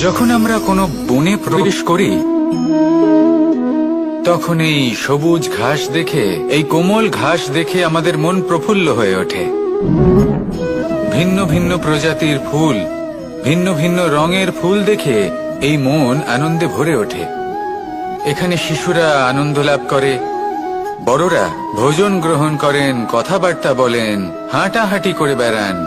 যখন আমরা কোনো বনে প্রবেশ করি তখন এই সবুজ ঘাস দেখে, এই কোমল ঘাস দেখে আমাদের মন প্রফুল্ল হয়ে ওঠে। ভিন্ন ভিন্ন প্রজাতির ফুল, ভিন্ন ভিন্ন রঙের ফুল দেখে এই মন আনন্দে ভরে ওঠে। এখানে শিশুরা আনন্দ লাভ করে, বড়রা ভোজন গ্রহণ করেন, কথাবার্তা বলেন, হাঁটাহাঁটি করে বেড়ান।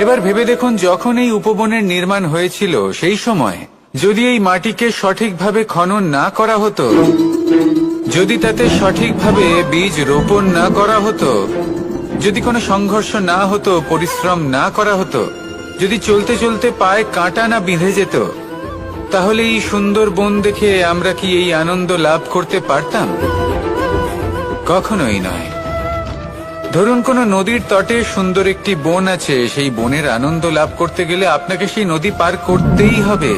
এবার ভেবে দেখুন, যখন এই উপবনের নির্মাণ হয়েছিল সেই সময় যদি এই মাটিকে সঠিকভাবে খনন না করা হতো, যদি তাতে সঠিকভাবে বীজ রোপণ না করা হতো, যদি কোনো সংঘর্ষ না হতো, পরিশ্রম না করা হতো, যদি চলতে চলতে পায়ে কাঁটা না বিঁধে যেত, তাহলে এই সুন্দর বন দেখে আমরা কি এই আনন্দ লাভ করতে পারতাম? কখনোই নয়। ধরুন কোনো নদীর তটে সুন্দর একটি বন আছে, সেই বনের আনন্দ লাভ করতে গেলে আপনাকে সেই নদী পার করতেই হবে।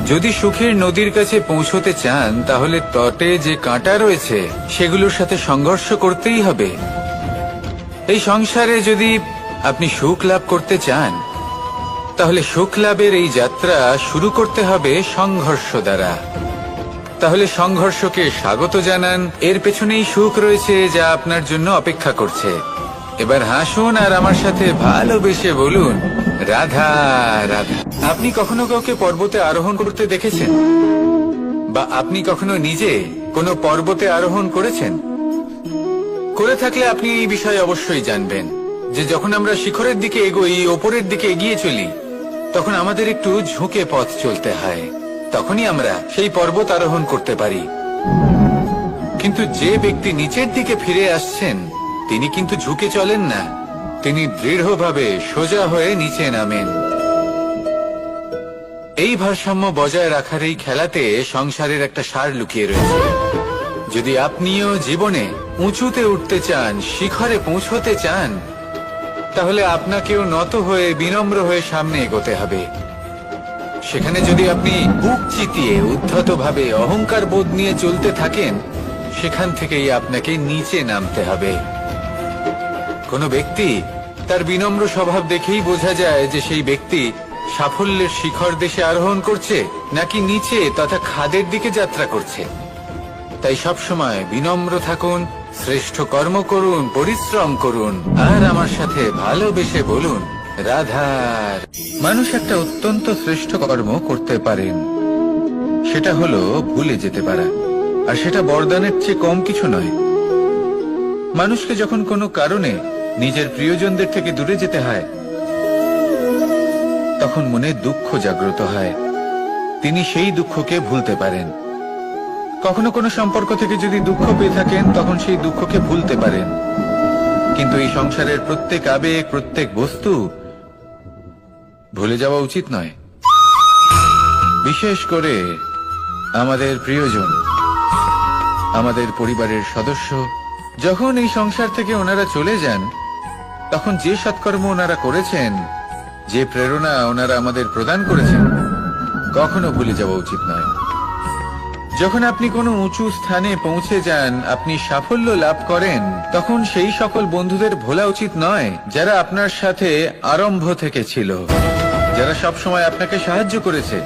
যদি সুখের নদীর কাছে পৌঁছতে চান, তাহলে তটে যে কাঁটা রয়েছে সেগুলোর সাথে সংঘর্ষ করতেই হবে। এই সংসারে যদি আপনি সুখ লাভ করতে চান, তাহলে সুখ লাভের এই যাত্রা শুরু করতে হবে সংঘর্ষ দ্বারা। তাহলে সংঘর্ষকে স্বাগত জানান, এর পেছনেই সুখ রয়েছে যা আপনার জন্য অপেক্ষা করছে। এবার হাসুন আর আমার সাথে ভালোবেসে বলুন, রাধা রাধা। আপনি কখনো কাউকে পর্বতে আরোহণ করতে দেখেছেন? বা আপনি কখনো নিজে কোনো পর্বতে আরোহণ করেছেন? করে থাকলে আপনি এই বিষয়ে অবশ্যই জানবেন যে যখন আমরা শিখরের দিকে এগোই, ওপরের দিকে এগিয়ে চলি, তখন আমাদের একটু ঝুঁকে পথ চলতে হয়। তখনই আমরা সেই পর্বত আরোহণ করতে পারি। কিন্তু যে ব্যক্তি নিচের দিকে ফিরে আসছেন, তিনি কিন্তু ঝুঁকে চলেন না, তিনি দৃঢ়ভাবে সোজা হয়ে নিচে নামেন। এই ভারসাম্য বজায় রাখার এই খেলাতে সংসারের একটা সার লুকিয়ে রয়েছে। যদি আপনিও জীবনে উঁচুতে উঠতে চান, শিখরে পৌঁছতে চান, তাহলে আপনাকেও নত হয়ে, বিনম্র হয়ে সামনে এগোতে হবে। সেখানে যদি আপনি বুক চিতিয়ে, উদ্ধতভাবে, অহংকার বোধ নিয়ে চলতে থাকেন, সেখান থেকেই আপনাকে নিচে নামতে হবে। কোনো ব্যক্তি তার বিনম্র স্বভাব দেখেই বোঝা যায় যে সেই ব্যক্তি সাফল্যের শিখর দেশে আরোহণ করছে নাকি নিচে তথা খাদের দিকে যাত্রা করছে। তাই সবসময় বিনম্র থাকুন, শ্রেষ্ঠ কর্ম করুন, পরিশ্রম করুন, আর আমার সাথে ভালোবেসে বলুন, রাধার। মানুষ একটা অত্যন্ত শ্রেষ্ঠ কর্ম করতে পারেন, সেটা হলো ভুলে যেতে পারা। আর সেটা বরদানের চেয়ে কম কিছু নয়। মানুষকে যখন কোনো কারণে নিজের প্রিয়জনদের থেকে দূরে যেতে হয়, তখন মনে দুঃখ জাগ্রত হয়। তিনি সেই দুঃখকে ভুলতে পারেন। কখনো কোনো সম্পর্ক থেকে যদি দুঃখ পেয়ে থাকেন, তখন সেই দুঃখকে ভুলতে পারেন। কিন্তু এই সংসারের প্রত্যেক আবেগ, প্রত্যেক বস্তু ভুলে যাওয়া উচিত নয়। বিশেষ করে আমাদের প্রিয়জন, আমাদের পরিবারের সদস্য। যখন এই সংসার থেকে ওনারা চলে যান, তখন যে সৎকর্ম ওনারা করেছেন, যে প্রেরণা ওনারা আমাদের প্রদান করেছেন, কখনো ভুলে যাওয়া উচিত নয়। যখন আপনি কোনো উঁচু স্থানে পৌঁছে যান, আপনি সাফল্য লাভ করেন, তখন সেই সকল বন্ধুদের ভোলা উচিত নয় যারা আপনার সাথে আরম্ভ থেকে ছিল, যারা সব সময় আপনাকে সাহায্য করেছে।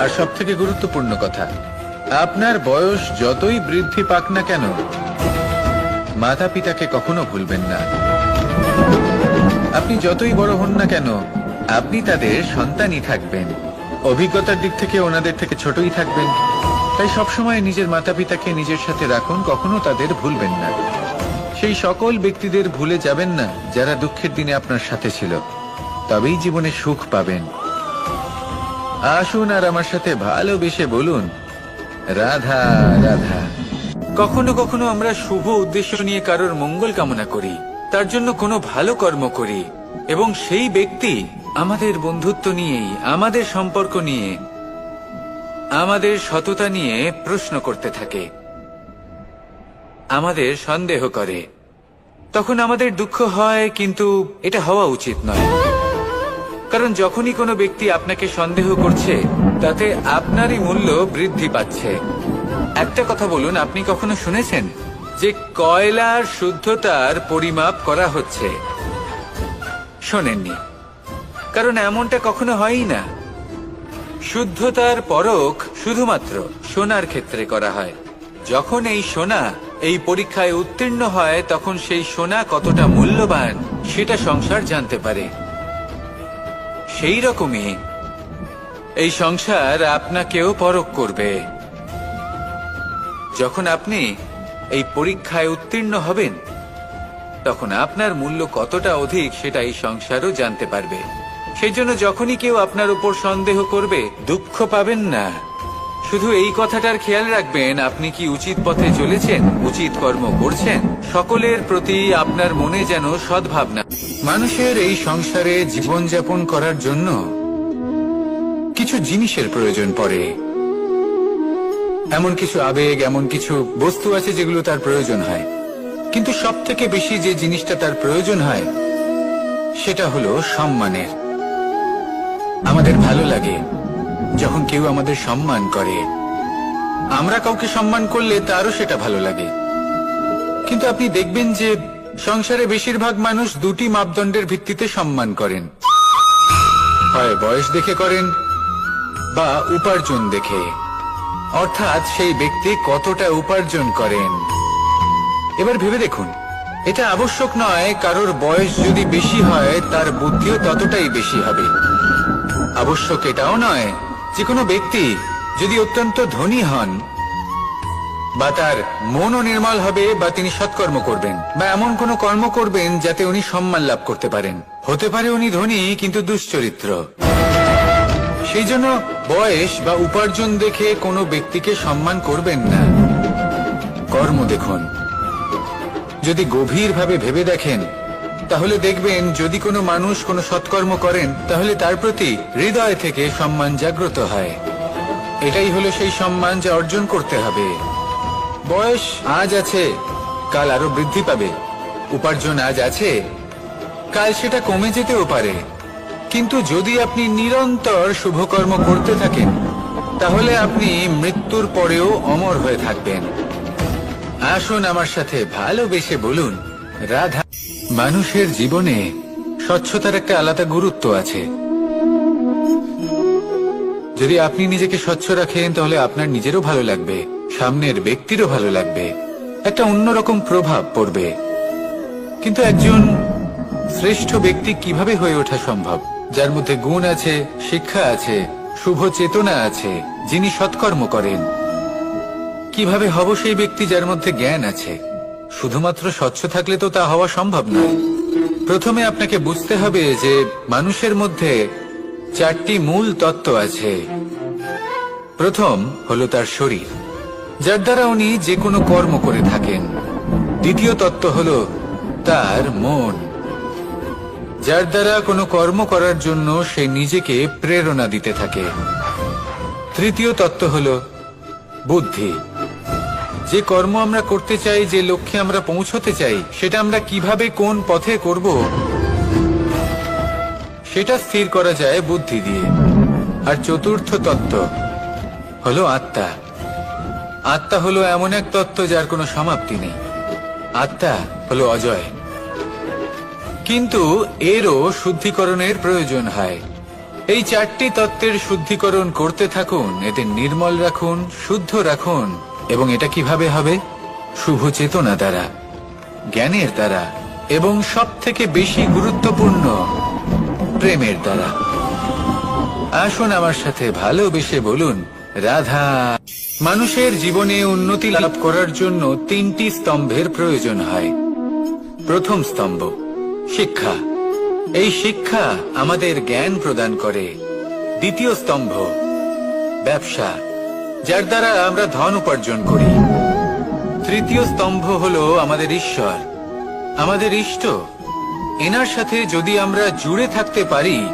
আর সব থেকে গুরুত্বপূর্ণ কথা, আপনার বয়স যতই বৃদ্ধি পাক না কেন, মাতা পিতাকে কখনো ভুলবেন না। আপনি যতই বড় হন না কেন, আপনি তাদের সন্তানই থাকবেন। অভিজ্ঞতার দিক থেকে ওনাদের থেকে ছোটই থাকবেন। তাই সবসময় নিজের মাতা পিতাকে নিজের সাথে রাখুন, কখনো তাদের ভুলবেন না। সেই সকল ব্যক্তিদের ভুলে যাবেন না যারা দুঃখের দিনে আপনার সাথে ছিল, তবেই জীবনে সুখ পাবেন। আসুন আর আমার সাথে ভালোবেসে বলুন, রাধা রাধা। কখনো কখনো আমরা শুভ উদ্দেশ্য নিয়ে কারোর মঙ্গল কামনা করি, তার জন্য কোনো ভালো কর্ম করি, এবং সেই ব্যক্তি আমাদের বন্ধুত্ব নিয়েই, আমাদের সম্পর্ক নিয়ে, আমাদের সততা নিয়ে প্রশ্ন করতে থাকে, আমাদের সন্দেহ করে। তখন আমাদের দুঃখ হয়, কিন্তু এটা হওয়া উচিত নয়। কারণ যখনই কোনো ব্যক্তি আপনাকে সন্দেহ করছে, তাতে আপনারই মূল্য বৃদ্ধি পাচ্ছে। একটা কথা বলুন, আপনি কখনো শুনেছেন যে কয়লার শুদ্ধতার পরিমাপ করা হচ্ছে? শোনেননি। কারণ এমনটা কখনো হয়ই না। শুদ্ধতার পরখ শুধুমাত্র সোনার ক্ষেত্রে করা হয়। যখন এই সোনা এই পরীক্ষায় উত্তীর্ণ হয়, তখন সেই সোনা কতটা মূল্যবান সেটা সংসার জানতে পারে। সেই রকমই এই সংসার আপনাকেও পরখ করবে। যখন আপনি এই পরীক্ষায় উত্তীর্ণ হবেন, তখন আপনার মূল্য কতটা অধিক সেটা এই সংসারও জানতে পারবে। সেই জন্য যখনই কেউ আপনার উপর সন্দেহ করবে, দুঃখ পাবেন না। শুধু এই কথাটার খেয়াল রাখবেন, আপনি কি উচিত পথে চলেছেন, উচিত কর্ম করছেন। সকলের প্রতি আপনার মনে যেন সদ্ভাবনা। মানুষের এই সংসারে জীবনযাপন করার জন্য কিছু জিনিসের প্রয়োজন পড়ে। এমন কিছু আবেগ, এমন কিছু বস্তু আছে যেগুলো তার প্রয়োজন হয়। কিন্তু সব থেকে বেশি যে জিনিসটা তার প্রয়োজন হয় সেটা হলো সম্মানের। আমাদের ভালো লাগে যখন কেউ আমাদের সম্মান করে। আমরা কাউকে সম্মান করলে তারও সেটা ভালো লাগে। কিন্তু আপনি দেখবেন যে সংসারে বেশিরভাগ মানুষ দুটি মাপদণ্ডের ভিত্তিতে সম্মান করেন। হয় বয়স দেখে করেন বা উপার্জন দেখে, অর্থাৎ সেই ব্যক্তি কতটা উপার্জন করেন। এবার ভেবে দেখুন, এটা আবশ্যক নয় কারোর বয়স যদি বেশি হয় তার বুদ্ধিও ততটাই বেশি হবে। আবশ্যক এটাও নয় যে কোনো ব্যক্তি যদি অত্যন্ত ধনী হন বা তার মনও নির্মল হবে বা তিনি সৎকর্ম করবেন বা এমন কোনো কর্ম করবেন যাতে উনি সম্মান লাভ করতে পারেন। হতে পারে উনি ধনী কিন্তু দুশ্চরিত্র। সেই জন্য বয়স বা উপার্জন দেখে কোনো ব্যক্তিকে সম্মান করবেন না। কর্ম দেখুন। যদি গভীরভাবে ভেবে দেখেন তাহলে দেখবেন যদি কোনো মানুষ কোনো সৎকর্ম করেন তাহলে তার প্রতি হৃদয় থেকে সম্মান জাগ্রত হয়। এটাই হলো সেই সম্মান যা অর্জন করতে হবে। বয়স আজ আছে, কাল আরো বৃদ্ধি পাবে। উপার্জন আজ আছে, কাল সেটা কমে যেতেও পারে। কিন্তু যদি আপনি নিরন্তর শুভকর্ম করতে থাকেন তাহলে আপনি মৃত্যুর পরেও অমর হয়ে থাকবেন। আসুন আমার সাথে ভালোবেসে বলুন, রাধা। মানুষের জীবনে স্বচ্ছতার একটা আলাদা গুরুত্ব আছে। যদি আপনি নিজেকে স্বচ্ছ রাখেন তাহলে আপনার নিজেরও ভালো লাগবে, সামনের ব্যক্তিরও ভালো লাগবে, একটা অন্যরকম প্রভাব পড়বে। কিন্তু একজন শ্রেষ্ঠ ব্যক্তি কিভাবে হয়ে ওঠা সম্ভব? যার মধ্যে গুণ আছে, শিক্ষা আছে, শুভ চেতনা আছে, যিনি সৎকর্ম করেন। কিভাবে হব সেই ব্যক্তি যার মধ্যে জ্ঞান আছে? শুধুমাত্র স্বচ্ছ থাকলে তো তা হওয়া সম্ভব নয়। প্রথমে আপনাকে বুঝতে হবে যে মানুষের মধ্যে চারটি মূল তত্ত্ব আছে। প্রথম হলো তার শরীর, যার দ্বারা উনি যে কোনো কর্ম করে থাকেন। দ্বিতীয় তত্ত্ব হলো তার মন, যার দ্বারা কোনো কর্ম করার জন্য সে নিজেকে প্রেরণা দিতে থাকে। তৃতীয় তত্ত্ব হলো বুদ্ধি, যে কর্ম আমরা করতে চাই, যে লক্ষ্যে আমরা পৌঁছতে চাই, সেটা আমরা কিভাবে কোন পথে করব সেটা স্থির করা যায় বুদ্ধি দিয়ে। আর চতুর্থ তত্ত্ব হলো আত্মা। আত্মা হলো এমন এক তত্ত্ব যার কোনো সমাপ্তি নেই। আত্মা হলো অজয়। কিন্তু এরও শুদ্ধিকরণের প্রয়োজন হয়। এই চারটি তত্ত্বের শুদ্ধিকরণ করতে থাকুন, এদের নির্মল রাখুন, শুদ্ধ রাখুন। এবং এটা কিভাবে হবে? শুভ চেতনা দ্বারা, জ্ঞানের দ্বারা, এবং সব থেকে বেশি গুরুত্বপূর্ণ প্রেমের দ্বারা। আসুন আমার সাথে ভালোবেসে বলুন, রাধা। মানুষের জীবনে উন্নতি লাভ করার জন্য তিনটি স্তম্ভের প্রয়োজন হয়। প্রথম স্তম্ভ শিক্ষা। এই শিক্ষা আমাদের জ্ঞান প্রদান করে। দ্বিতীয় স্তম্ভ ব্যবসা, যার দ্বারা আমরা ধন উপার্জন করি। তৃতীয় স্তম্ভ হলো আমাদের ঈশ্বর, আমাদের ইষ্ট। এনার সাথে যদি আমরা জুড়ে থাকতে পারি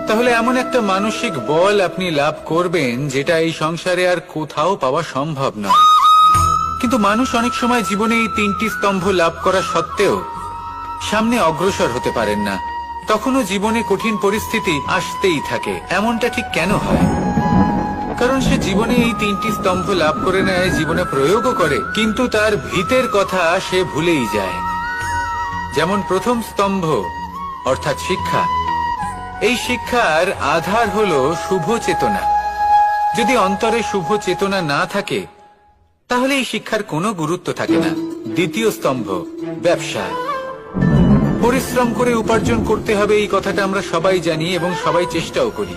তাহলে এমন একটা মানসিক বল আপনি লাভ করবেন যেটা এই সংসারে আর কোথাও পাওয়া সম্ভব নয়। কিন্তু মানুষ অনেক সময় জীবনে এই তিনটি স্তম্ভ লাভ করা সত্ত্বেও সামনে অগ্রসর হতে পারেন না। তখনও জীবনে কঠিন পরিস্থিতি আসতেই থাকে। এমনটা ঠিক কেন হয়? কারণ সে জীবনে এই তিনটি স্তম্ভ লাভ করে নেয়, জীবনে প্রয়োগও করে, কিন্তু তার ভিতের কথা সে ভুলেই যায়। যেমন প্রথম স্তম্ভ অর্থাৎ শিক্ষা, এই শিক্ষার আধার হলো শুভ চেতনা। যদি অন্তরে শুভ চেতনা না থাকে তাহলে এই শিক্ষার কোনো গুরুত্ব থাকে না। দ্বিতীয় স্তম্ভ, ব্যবসা। পরিশ্রম করে উপার্জন করতে হবে, এই কথাটা আমরা সবাই জানি এবং সবাই চেষ্টাও করি।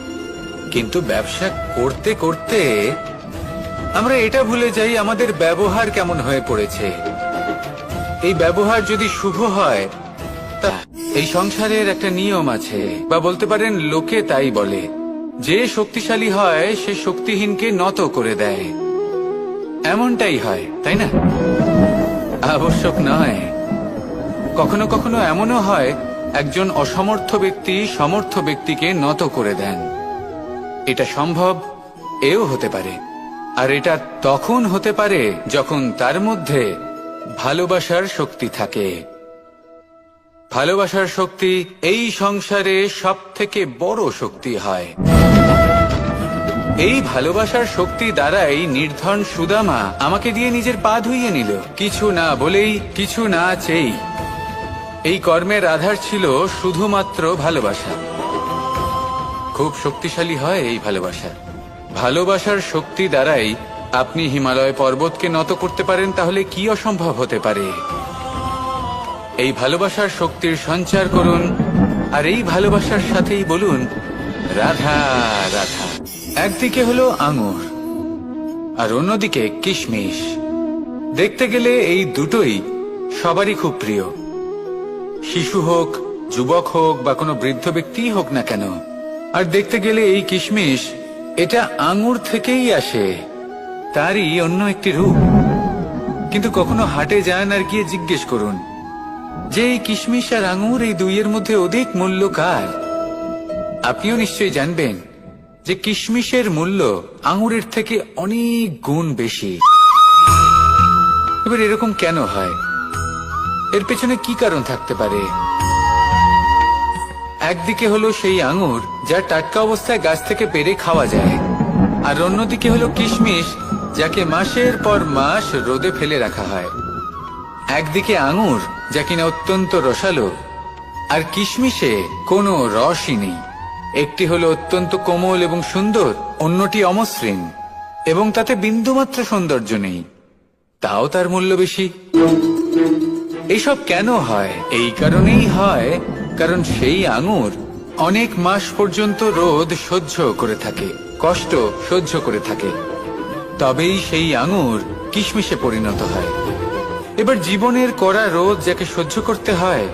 কিন্তু ব্যবসা করতে করতে আমরা এটা ভুলে যাই আমাদের ব্যবহার কেমন হয়ে পড়েছে। এই ব্যবহার যদি শুভ হয়, তা এই সংসারের একটা নিয়ম আছে, বা বলতে পারেন লোকে তাই বলে, যে শক্তিশালী হয় সে শক্তিহীনকে নত করে দেয়। এমনটাই হয়, তাই না? আবশ্যক নয়। কখনো কখনো এমনও হয় একজন অসমর্থ ব্যক্তি সমর্থ ব্যক্তিকে নত করে দেন। এটা সম্ভব, এও হতে পারে। আর এটা তখন হতে পারে যখন তার মধ্যে ভালোবাসার শক্তি থাকে। ভালোবাসার শক্তি এই সংসারে সবথেকে বড় শক্তি হয়। এই ভালোবাসার শক্তি দ্বারাই নির্ধন সুদামা আমাকে দিয়ে নিজের পা ধুইয়ে নিল, কিছু না বলেই, কিছু না চেয়েই। এই কর্মের আধার ছিল শুধুমাত্র ভালোবাসা। খুব শক্তিশালী হয় এই ভালোবাসা। ভালোবাসার শক্তি দ্বারাই আপনি হিমালয় পর্বতকে নত করতে পারেন, তাহলে কি অসম্ভব হতে পারে? এই ভালোবাসার শক্তির সঞ্চার করুন, আর এই ভালোবাসার সাথেই বলুন রাধা রাধা। একদিকে হলো আঙুর আর অন্যদিকে কিশমিশ। দেখতে গেলে এই দুটোই সবারই খুব প্রিয়। শিশু হোক, যুবক হোক, বা কোনো বৃদ্ধ ব্যক্তি হোক না কেন। আর দেখতে গেলে এই কিশমিশ, এটা আঙুর থেকেই আসে, তারই অন্য একটি রূপ। কিন্তু কখনো হাটে যান আর গিয়ে জিজ্ঞেস করুন যে এই কিশমিশ আর আঙুর, এই দুইয়ের মধ্যে অধিক মূল্য কার? আপনিও নিশ্চয়ই জানবেন যে কিশমিশের মূল্য আঙুরের থেকে অনেক গুণ বেশি। এবার এরকম কেন হয়? এর পেছনে কি কারণ থাকতে পারে? একদিকে হলো সেই আঙুর যা টাটকা অবস্থায় গাছ থেকে পেড়ে খাওয়া যায়, আর অন্যদিকে হলো কিশমিশ যাকে মাসের পর মাস রোদে ফেলে রাখা হয়। একদিকে আঙুর যা কিনা অত্যন্ত রসালো, আর কিশমিশে কোনো রসই নেই। একটি হলো অত্যন্ত কোমল এবং সুন্দর, অন্যটি অমসৃণ এবং তাতে বিন্দুমাত্র সৌন্দর্য নেই, তাও তার মূল্য বেশি। এইসব কেন হয়? এই কারণেই হয় কারণ সেই আঙুর অনেক মাস পর্যন্ত রোদ সহ্য করে থাকে, কষ্ট সহ্য করে থাকে, তবেই সেই আঙুর কিশমিশে পরিণত হয়। এবার জীবনের কড়া রোদ যাকে সহ্য করতে হয়,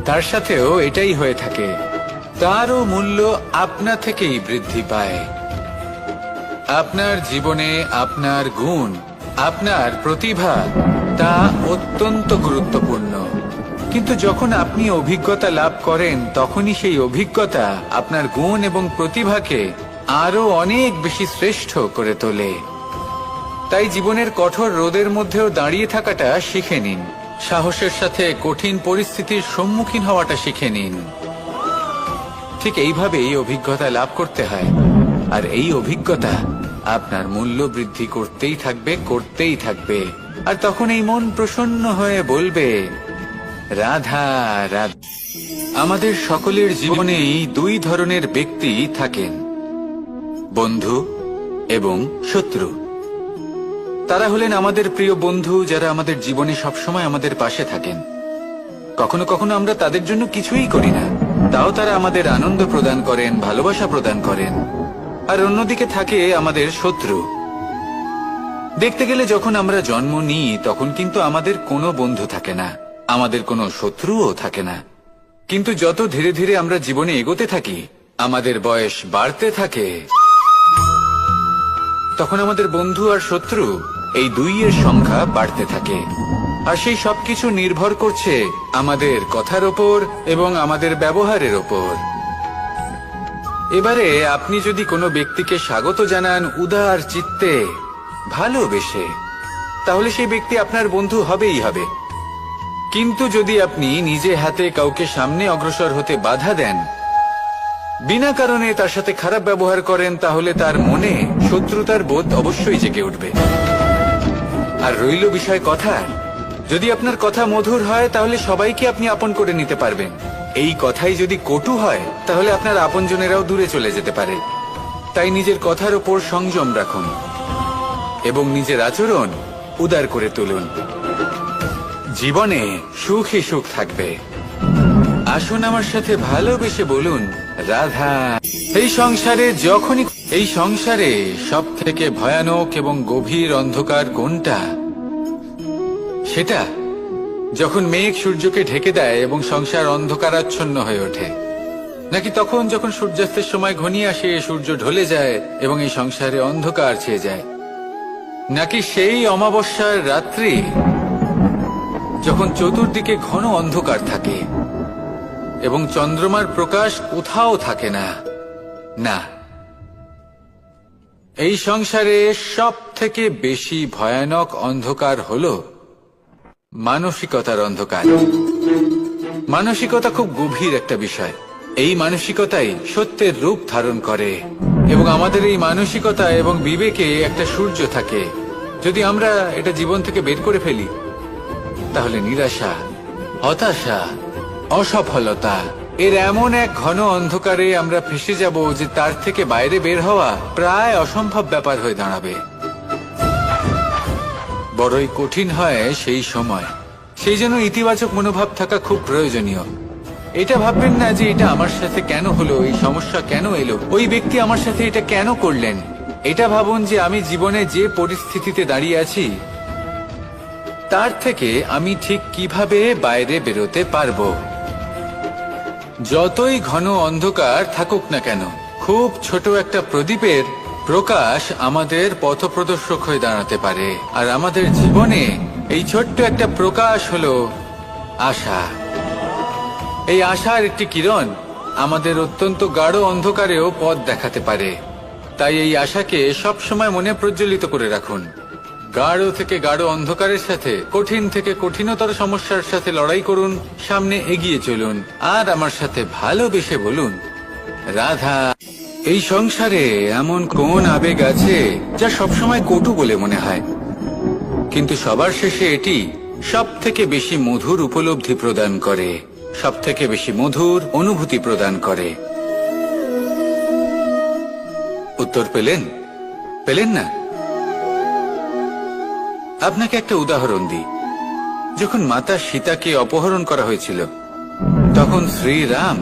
তার সাথেও এটাই হয়ে থাকে। তারও মূল্য আপনা থেকেই বৃদ্ধি পায়। আপনার জীবনে আপনার গুণ, আপনার প্রতিভা, তা অত্যন্ত গুরুত্বপূর্ণ। কিন্তু যখন আপনি অভিজ্ঞতা লাভ করেন, তখনই সেই অভিজ্ঞতা আপনার গুণ এবং প্রতিভাকে আরো অনেক বেশি শ্রেষ্ঠ করে তোলে। তাই জীবনের কঠোর রোদের মধ্যেও দাঁড়িয়ে থাকাটা শিখে নিন। সাহসের সাথে কঠিন পরিস্থিতির সম্মুখীন হওয়াটা শিখে নিন। ঠিক এইভাবেই অভিজ্ঞতা লাভ করতে হয়, আর এই অভিজ্ঞতা আপনার মূল্য বৃদ্ধি করতেই থাকবে, করতেই থাকবে। আর তখন এই মন প্রসন্ন হয়ে বলবে রাধা রাধা। আমাদের সকলের জীবনেই দুই ধরনের ব্যক্তি থাকেন, বন্ধু এবং শত্রু। তারা হলেন আমাদের প্রিয় বন্ধু, যারা আমাদের জীবনে সবসময় আমাদের পাশে থাকেন। কখনো কখনো আমরা তাদের জন্য কিছুই করি না, তাও তারা আমাদের আনন্দ প্রদান করেন, ভালোবাসা প্রদান করেন। আর অন্যদিকে থাকে আমাদের শত্রু। দেখতে গেলে যখন আমরা জন্ম নিই, তখন কিন্তু আমাদের কোনো বন্ধু থাকে না, আমাদের কোনো শত্রুও থাকে না। কিন্তু যত ধীরে ধীরে আমরা জীবনে এগোতে থাকি, আমাদের বয়স বাড়তে থাকে, তখন আমাদের বন্ধু আর শত্রু এই দুইয়ের সংখ্যা বাড়তে থাকে। আর সেই সবকিছু নির্ভর করছে আমাদের কথার ওপর এবং আমাদের ব্যবহারের ওপর। এবারে আপনি যদি কোনো ব্যক্তিকে স্বাগত জানান উদার চিত্তে, ভালোবেসে, তাহলে সেই ব্যক্তি আপনার বন্ধু হবেই হবে। কিন্তু যদি আপনি নিজে হাতে কাউকে সামনে অগ্রসর হতে বাধা দেন, বিনা কারণে তার সাথে খারাপ ব্যবহার করেন, তাহলে তার মনে শত্রুতার বোধ অবশ্যই জেগে উঠবে। আর রইল বিষয় কথার, যদি আপনার কথা মধুর হয়, তাহলে সবাইকে আপনি আপন করে নিতে পারবেন। এই কথাই যদি কটু হয় তাহলে আপনার আপনজনেরাও দূরে চলে যেতে পারে। তাই নিজের কথার উপর সংযম রাখুন এবং নিজের আচরণ উদার করে তুলুন। জীবনে সুখই সুখ থাকবে। আসুন আমার সাথে ভালোবেসে বলুন, রাধা। এই সংসারে সব থেকে ভয়ানক এবং গভীর অন্ধকার কোনটা? সেটা যখন মেঘ সূর্যকে ঢেকে দেয় এবং সংসার অন্ধকারাচ্ছন্ন হয়ে ওঠে, নাকি তখন যখন সূর্যাস্তের সময় ঘনিয়ে আসে, সূর্য ঢলে যায় এবং এই সংসারে অন্ধকার ছেয়ে যায়, নাকি সেই অমাবস্যার রাত্রি যখন চতুর্দিকে ঘন অন্ধকার থাকে এবং চন্দ্রমার প্রকাশ কোথাও থাকে না? না, এই সংসারে সব থেকে বেশি ভয়ানক অন্ধকার হলো মানসিকতার অন্ধকার। মানসিকতা খুব গভীর একটা বিষয়। এই মানসিকতাই সত্যের রূপ ধারণ করে এবং আমাদের এই মানসিকতা এবং বিবেকে একটা সূর্য থাকে। যদি আমরা এটা জীবন থেকে বের করে ফেলি তাহলে নিরাশা, হতাশা, অসফলতা এর এমন এক ঘন অন্ধকারে আমরা ফেসে যাব যে তার থেকে বাইরে বের হওয়া প্রায় অসম্ভব ব্যাপার হয়ে দাঁড়াবে। বড়ই কঠিন হয় সেই সময়। সেই জন্য ইতিবাচক মনোভাব থাকা খুব প্রয়োজনীয়। এটা ভাববেন না যে এটা আমার সাথে কেন হলো, এই সমস্যা কেন এলো, ওই ব্যক্তি আমার সাথে এটা কেন করলেন। এটা ভাবুন যে আমি জীবনে যে পরিস্থিতিতে দাঁড়িয়ে আছি তার থেকে আমি ঠিক কিভাবে বাইরে বেরোতে পারবো। যতই ঘন অন্ধকার থাকুক না কেন, খুব ছোট একটা প্রদীপের প্রকাশ আমাদের পথপ্রদর্শক হয়ে দাঁড়াতে পারে। আর আমাদের জীবনে এই ছোট্ট একটা প্রকাশ হলো আশা। এই আশার একটি কিরণ আমাদের অত্যন্ত গাঢ় অন্ধকারেও পথ দেখাতে পারে। তাই এই আশাকে সব সময় মনে প্রজ্বলিত করে রাখুন। গাঢ় থেকে গাঢ় অন্ধকারের সাথে, কঠিন থেকে কঠিনতর সমস্যার সাথে লড়াই করুন, সামনে এগিয়ে চলুন আর আমার সাথে ভালোবেসে বলুন, রাধা। এই সংসারে এমন কোন আবেগ আছে যা সবসময় কটু বলে মনে হয়, কিন্তু সবার শেষে এটি সব থেকে বেশি মধুর উপলব্ধি প্রদান করে, সব থেকে বেশি মধুর অনুভূতি প্রদান করে। উত্তর পেলেন? পেলেন না? আপনাকে একটা উদাহরণ দিই। যখন মাতা সীতাকে অপহরণ করা হয়েছিল তখন শ্রীরাম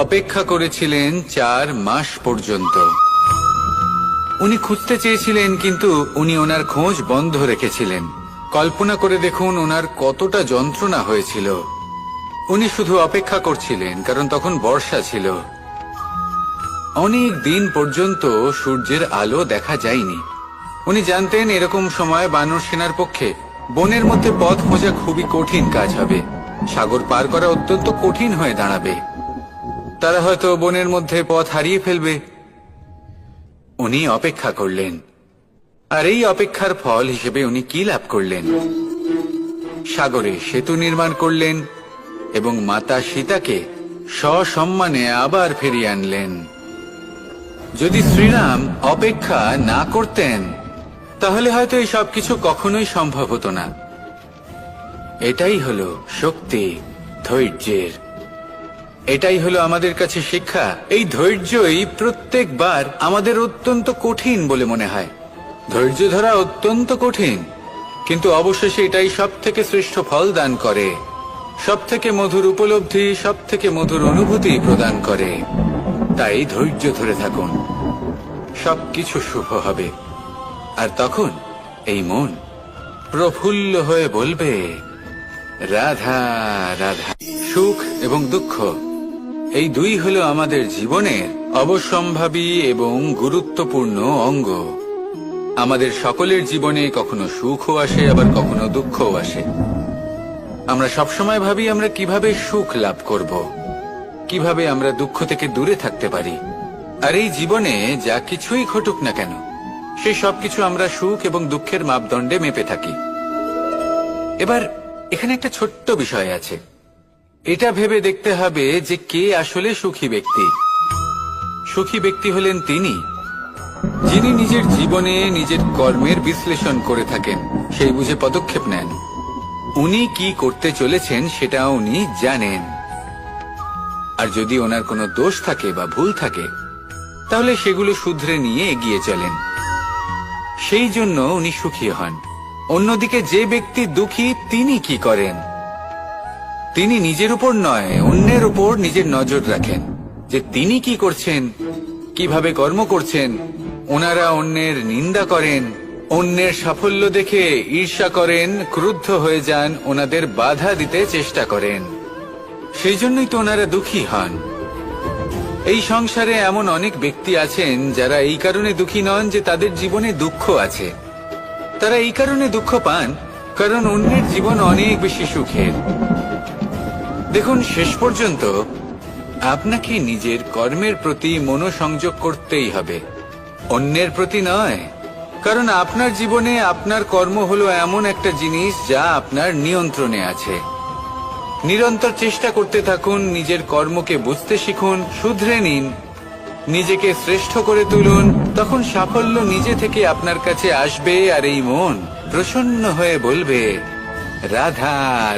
অপেক্ষা করেছিলেন 4 মাস পর্যন্ত। উনি খুঁজতে চেয়েছিলেন কিন্তু উনি ওনার খোঁজ বন্ধ রেখেছিলেন। কল্পনা করে দেখুন ওনার কতটা যন্ত্রণা হয়েছিল। উনি শুধু অপেক্ষা করছিলেন কারণ তখন বর্ষা ছিল। অনেক দিন পর্যন্ত সূর্যের আলো দেখা যায়নি। উনি জানতেন এরকম সময় বানর সেনার পক্ষে বনের মধ্যে পথ খোঁজা খুবই কঠিন কাজ হবে। সাগর পার করা অত্যন্ত কঠিন হয়ে দাঁড়াবে। তারা হয়তো বনের মধ্যে পথ হারিয়ে ফেলবে। উনি অপেক্ষা করলেন, আর এই অপেক্ষার ফল হিসেবে উনি কি লাভ করলেন? সাগরে সেতু নির্মাণ করলেন এবং মাতা সীতাকে সসম্মানে আবার ফিরিয়ে আনলেন। যদি শ্রীরাম অপেক্ষা না করতেন তাহলে হয়তো এই সবকিছু কখনোই সম্ভব হতো না। এটাই হলো শক্তি ধৈর্যের। এটাই হলো আমাদের কাছে শিক্ষা। এই ধৈর্যই প্রত্যেকবার আমাদের অত্যন্ত কঠিন বলে মনে হয়। ধৈর্য ধরা অত্যন্ত কঠিন, কিন্তু অবশেষে এটাই সব থেকে শ্রেষ্ঠ ফল দান করে, সব থেকে মধুর উপলব্ধি, সব থেকে মধুর অনুভূতি প্রদান করে। তাই ধৈর্য ধরে থাকুন, সবকিছু শুভ হবে। আর তখন এই মন প্রফুল্ল হয়ে বলবে, রাধা রাধা। সুখ এবং দুঃখ এই দুই হলো আমাদের জীবনের অবশ্যম্ভাবী এবং গুরুত্বপূর্ণ অঙ্গ। আমাদের সকলের জীবনে কখনো সুখও আসে, আবার কখনো দুঃখও আসে। আমরা সবসময় ভাবি আমরা কিভাবে সুখ লাভ করব, কিভাবে আমরা দুঃখ থেকে দূরে থাকতে পারি। আর এই জীবনে যা কিছুই ঘটুক না কেন, সেই সবকিছু আমরা সুখ এবং দুঃখের মাপদণ্ডে মেপে থাকি। এবার এখানে একটা ছোট্ট বিষয় আছে। এটা ভেবে দেখতে হবে যে কে আসলে সুখী ব্যক্তি। সুখী ব্যক্তি হলেন তিনি যিনি নিজের জীবনে নিজের কর্মের বিশ্লেষণ করে থাকেন, সেই বুঝে পদক্ষেপ নেন। উনি কি করতে চলেছেন সেটা উনি জানেন। আর যদি ওনার কোনো দোষ থাকে বা ভুল থাকে তাহলে সেগুলো শুধরে নিয়ে এগিয়ে চলেন। সেই জন্য উনি সুখী হন। অন্যদিকে যে ব্যক্তি দুঃখী তিনি কি করেন? তিনি নিজের উপর নয়, অন্যের উপর নিজের নজর রাখেন যে তিনি কি করছেন, কিভাবে কর্ম করছেন। ওনারা অন্যের নিন্দা করেন, অন্যের সাফল্য দেখে ঈর্ষা করেন, ক্রুদ্ধ হয়ে যান, ওনাদের বাধা দিতে চেষ্টা করেন। সেই জন্যই তো ওনারা দুঃখী হন। এই সংসারে এমন অনেক ব্যক্তি আছেন যারা এই কারণে দুঃখী নন যে তাদের জীবনে দুঃখ আছে। তারা এই কারণে দুঃখ পান কারণ অন্যের জীবন অনেক বেশি সুখের। দেখুন, শেষ পর্যন্ত আপনাকে নিজের কর্মের প্রতি মনোসংযোগ করতেই হবে, অন্যের প্রতি নয়। কারণ আপনার জীবনে আপনার কর্ম হলো এমন একটা জিনিস যা আপনার নিয়ন্ত্রণে আছে। নিরন্তর চেষ্টা করতে থাকুন, নিজের কর্মকে বুঝতে শিখুন, শুধরে নিন, নিজেকে শ্রেষ্ঠ করে তুলুন। তখন সাফল্য নিজে থেকে আপনার কাছে আসবে আর এই মন প্রসন্ন হয়ে বলবে, রাধা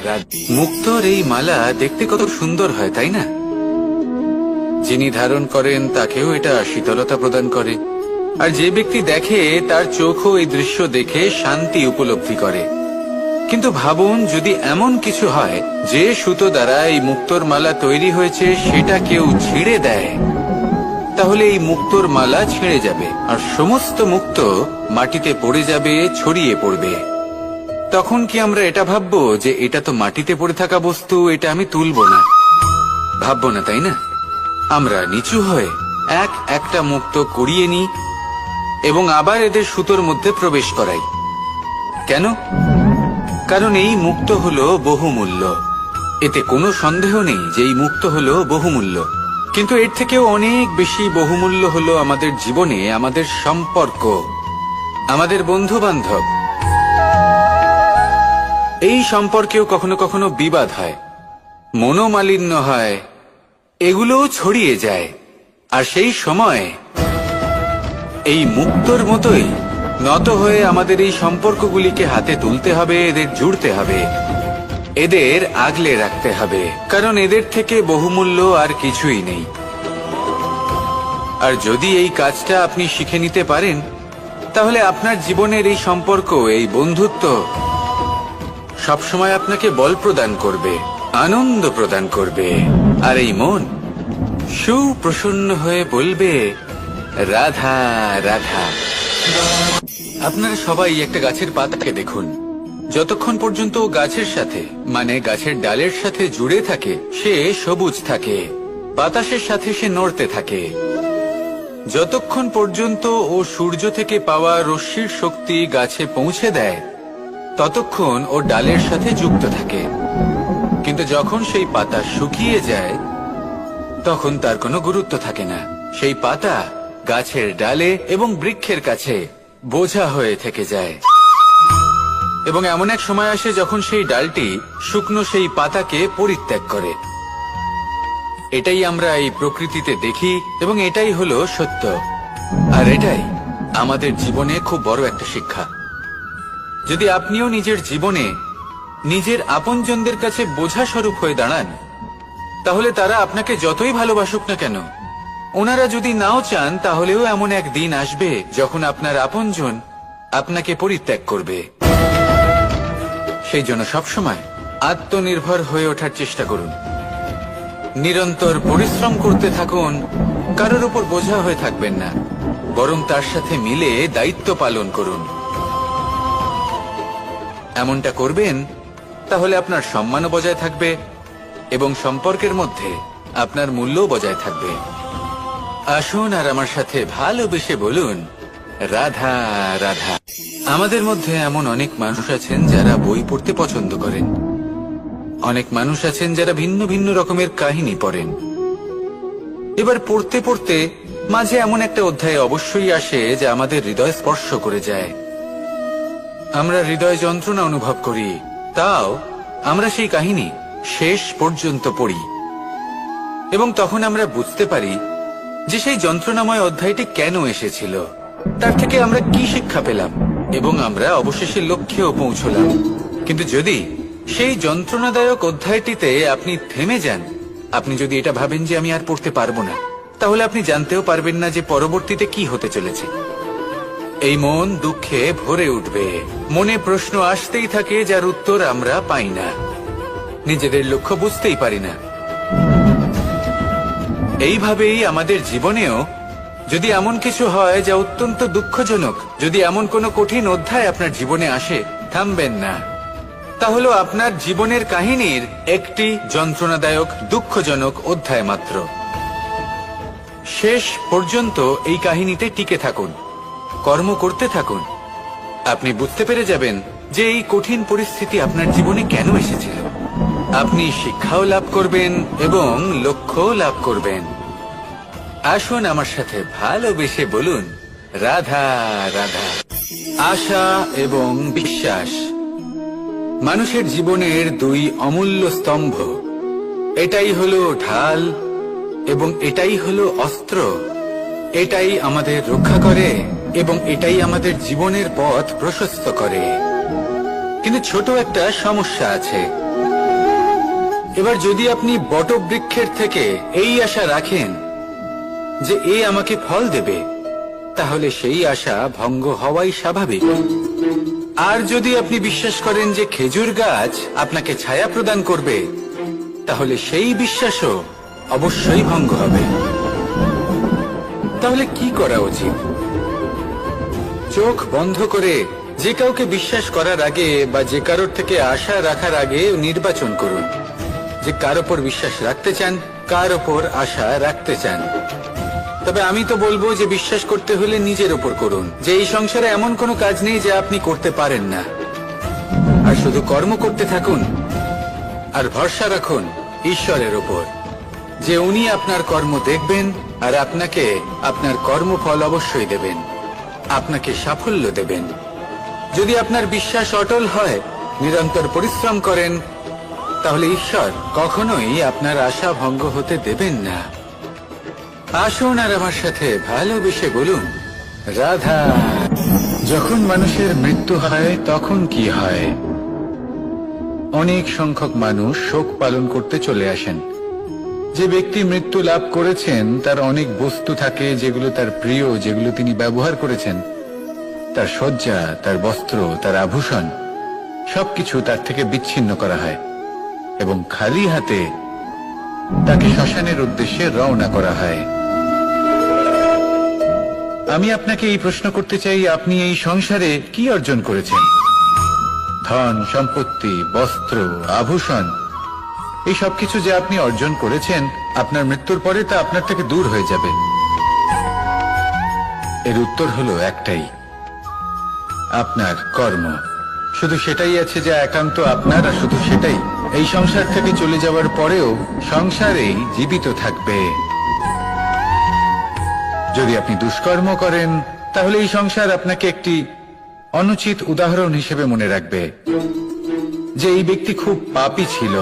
রাধা। মুক্তোর এই মালা দেখতে কত সুন্দর হয়, তাই না? যিনি ধারণ করেন তাকেও এটা শীতলতা প্রদান করে, আর যে ব্যক্তি দেখে তার চোখও এই দৃশ্য দেখে শান্তি উপলব্ধি করে। কিন্তু ভাবুন, যদি এমন কিছু হয় যে সুতো দ্বারা এই মুক্তোর মালা তৈরি হয়েছে সেটা কেউ ছিঁড়ে দেয়, তাহলে এই মুক্তোর মালা ছিঁড়ে যাবে আর সমস্ত মুক্তো মাটিতে পড়ে যাবে, ছড়িয়ে পড়বে। তখন কি আমরা এটা ভাববো যে এটা তো মাটিতে পড়ে থাকা বস্তু, এটা আমি তুলবো না? ভাববো না, তাই না? আমরা নিচু হয়ে একটা মুক্তো কুড়িয়ে নিই এবং আবার এদের সুতোর মধ্যে প্রবেশ করাই। কেন? কারণ এই মুক্তো হলো বহুমূল্য। এতে কোনো সন্দেহ নেই যে এই মুক্তো হলো বহুমূল্য। কিন্তু এর থেকেও অনেক বেশি বহুমূল্য হলো আমাদের জীবনে আমাদের সম্পর্ক, আমাদের বন্ধু বান্ধব। এই সম্পর্কেও কখনো কখনো বিবাদ হয়, মনোমালিন্য হয়, এগুলোও ছড়িয়ে যায়। আর সেই সময় এই মুক্তোর মতোই নত হয়ে আমাদের এই সম্পর্কগুলিকে হাতে তুলতে হবে, এদের জুড়তে হবে, এদের আগলে রাখতে হবে, কারণ এদের থেকে বহুমূল্য আর কিছুই নেই। আর যদি এই কাজটা আপনি শিখে নিতে পারেন তাহলে আপনার জীবনের এই সম্পর্ক, এই বন্ধুত্ব সবসময় আপনাকে বল প্রদান করবে, আনন্দ প্রদান করবে। আর এই মন সুপ্রসন্ন হয়ে বলবে, রাধা রাধা। আপনারা সবাই একটা গাছের পাতাকে দেখুন, যতক্ষণ পর্যন্ত ও গাছের সাথে, মানে গাছের ডালের সাথে জুড়ে থাকে, সে সবুজ থাকে, বাতাসের সাথে সে নড়তে থাকে। যতক্ষণ পর্যন্ত ও সূর্য থেকে পাওয়া রশ্মির শক্তি গাছে পৌঁছে দেয় ততক্ষণ ও ডালের সাথে যুক্ত থাকে। কিন্তু যখন সেই পাতা শুকিয়ে যায় তখন তার কোনো গুরুত্ব থাকে না। সেই পাতা গাছের ডালে এবং বৃক্ষের কাছে বোঝা হয়ে থেকে যায়। এবং এমন এক সময় আসে যখন সেই ডালটি শুকনো সেই পাতাকে পরিত্যাগ করে। এটাই আমরা এই প্রকৃতিতে দেখি এবং এটাই হলো সত্য। আর এটাই আমাদের জীবনে খুব বড় একটা শিক্ষা। যদি আপনিও নিজের জীবনে নিজের আপনজনদের কাছে বোঝা স্বরূপ হয়ে দাঁড়ান, তাহলে তারা আপনাকে যতই ভালোবাসুক না কেন, ওনারা যদি নাও চান তাহলেও এমন এক দিন আসবে যখন আপনার আপনজন আপনাকে পরিত্যাগ করবে। সেই জন্য সবসময় আত্মনির্ভর হয়ে ওঠার চেষ্টা করুন, নিরন্তর পরিশ্রম করতে থাকুন, কারোর উপর বোঝা হয়ে থাকবেন না, বরং তার সাথে মিলে দায়িত্ব পালন করুন। এমনটা করবেন তাহলে আপনার সম্মানও বজায় থাকবে এবং সম্পর্কের মধ্যে আপনার মূল্যও বজায় থাকবে। আসুন আর আমার সাথে ভালোবেসে বলুন, রাধা রাধা। আমাদের মধ্যে এমন অনেক মানুষ আছেন যারা বই পড়তে পছন্দ করেন, অনেক মানুষ আছেন যারা ভিন্ন ভিন্ন রকমের কাহিনী পড়েন। এবার পড়তে পড়তে মাঝে এমন একটা অধ্যায় অবশ্যই আসে যা আমাদের হৃদয় স্পর্শ করে যায়। আমরা হৃদয় যন্ত্রণা অনুভব করি, তাও আমরা সেই কাহিনী শেষ পর্যন্ত পড়ি এবং তখন আমরা বুঝতে পারি যে সেই যন্ত্রণাময় অধ্যায়টি কেন এসেছিল, তার থেকে আমরা কি শিক্ষা পেলাম এবং আমরা অবশেষে লক্ষ্যেও পৌঁছলাম। কিন্তু যদি সেই যন্ত্রণাদায়ক অধ্যায়টিতে আপনি থেমে যান আপনি যদি এটা ভাবেন যে আমি আর পড়তে পারবো না, তাহলে আপনি জানতেও পারবেন না যে পরবর্তীতে কি হতে চলেছে। এই মন দুঃখে ভরে উঠবে, মনে প্রশ্ন আসতেই থাকে যার উত্তর আমরা পাই না, নিজেদের লক্ষ্য বুঝতেই পারি না। এইভাবেই আমাদের জীবনেও যদি এমন কিছু হয় যা অত্যন্ত দুঃখজনক, যদি এমন কোনো কঠিন অধ্যায় আপনার জীবনে আসে, থামবেন না। তা হলো আপনার জীবনের কাহিনীর একটি যন্ত্রণাদায়ক দুঃখজনক অধ্যায় মাত্র। শেষ পর্যন্ত এই কাহিনীতে টিকে থাকুন, কর্ম করতে থাকুন। আপনি বুঝতে পেরে যাবেন যে এই কঠিন পরিস্থিতি আপনার জীবনে কেন এসেছিল। আপনি শিক্ষাও লাভ করবেন এবং লক্ষ্যও লাভ করবেন। আসুন আমার সাথে ভালোবেসে বলুন, রাধা রাধা। আশা এবং বিশ্বাস মানুষের জীবনের দুই অমূল্য স্তম্ভ। এটাই হলো ঢাল এবং এটাই হলো অস্ত্র। এটাই আমাদের রক্ষা করে এবং এটাই আমাদের জীবনের পথ প্রশস্ত করে। কিন্তু ছোট একটা সমস্যা আছে। এবার যদি আপনি বটবৃক্ষের থেকে এই আশা রাখেন যে এ আমাকে ফল দেবে, তাহলে সেই আশা ভঙ্গ হওয়াই স্বাভাবিক। আর যদি আপনি বিশ্বাস করেন যে খেজুর গাছ আপনাকে ছায়া প্রদান করবে, তাহলে সেই বিশ্বাসও অবশ্যই ভঙ্গ হবে। তাহলে কি করা উচিত? চোখ বন্ধ করে যে কাউকে বিশ্বাস করার আগে বা যে কারোর থেকে আশা রাখার আগে নির্বাচন করুন যে কার ওপর বিশ্বাস রাখতে চান, কার ওপর আশা রাখতে চান। তবে আমি তো বলবো যে বিশ্বাস করতে হলে নিজের ওপর করুন, যে এই সংসারে এমন কোনো কাজ নেই যা আপনি করতে পারেন না। আর শুধু কর্ম করতে থাকুন আর ভরসা রাখুন ঈশ্বরের ওপর, যে উনি আপনার কর্ম দেখবেন আর আপনাকে আপনার কর্মফল অবশ্যই দেবেন, আপনাকে সাফল্য দেবেন। যদি আপনার বিশ্বাস অটল হয়, নিরন্তর পরিশ্রম করেন, তাহলে ঈশ্বর কখনোই আপনার আশা ভঙ্গ হতে দেবেন না। আসুন আর আমার সাথে ভালোবেসে বলুন, রাধা। যখন মানুষের মৃত্যু হয় তখন কি হয়? অনেক সংখ্যক মানুষ শোক পালন করতে চলে আসেন। যে ব্যক্তি মৃত্যু লাভ করেছেন তার অনেক বস্তু থাকে যেগুলো তার প্রিয়, যেগুলো তিনি ব্যবহার করেছেন। তার শয্যা, তার বস্ত্র, তার আভূষণ সবকিছু তার থেকে বিচ্ছিন্ন করা হয় এবং খালি হাতে তাকে শ্মশানের উদ্দেশ্যে রওনা করা হয়। আমি আপনাকে এই প্রশ্ন করতে চাই, আপনি এই সংসারে কি অর্জন করেছেন? ধন সম্পত্তি, বস্ত্র, আভূষণ, এই সবকিছু যে আপনি অর্জন করেছেন, আপনার মৃত্যুর পরে তা আপনার থেকে দূর হয়ে যাবে। এর উত্তর হলো একটাই, আপনার কর্ম। শুধু সেটাই আছে যা একান্ত আপনার, আর শুধু সেটাই এই সংসার থেকে চলে যাওয়ার পরেও সংসারেই জীবিত থাকবে। যদি আপনি দুষ্কর্ম করেন, তাহলে এই সংসার আপনাকে একটি অনুচিত উদাহরণ হিসেবে মনে রাখবে যে এই ব্যক্তি খুব পাপী ছিল,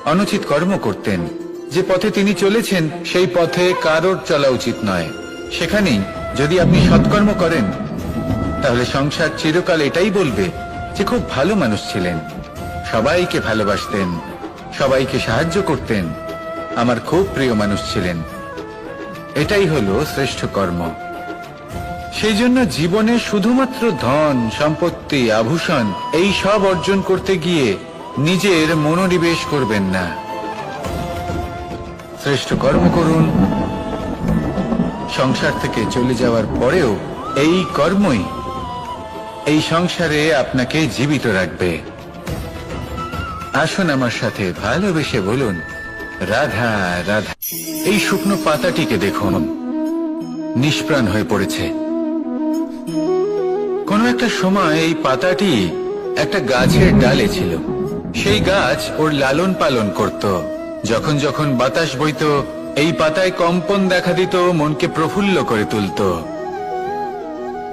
অনুচিত কর্ম করতেন। যে পথে তিনি চলেছেন সেই পথে কারোর চলা উচিত নয়। সেখানেই যদি আপনি সৎকর্ম করেন, তাহলে সংসার চিরকাল এটাই বলবে যে খুব ভালো মানুষ ছিলেন, সবাইকে ভালোবাসতেন, সবাইকে সাহায্য করতেন, আমার খুব প্রিয় মানুষ ছিলেন। এটাই হলো শ্রেষ্ঠ কর্ম। সেই জন্য জীবনে শুধুমাত্র ধন সম্পত্তি, আভূষণ এই সব অর্জন করতে গিয়ে নিজের মনোনিবেশ করবেন না। শ্রেষ্ঠ কর্ম করুন। সংসার থেকে চলে যাওয়ার পরেও এই কর্মই এই সংসারে আপনাকে জীবিত রাখবে। আসুন আমার সাথে ভালোবেসে বলুন, রাধা রাধা। এই শুকনো পাতাটিকে দেখুন, নিষ্প্রাণ হয়ে পড়েছে। কোন একটা সময় এই পাতাটি একটা গাছের ডালে ছিল। সেই গাছ ওর লালন পালন করত। যখন যখন বাতাস বইত, এই পাতায় কম্পন দেখা দিত, মনকে প্রফুল্ল করে তুলত।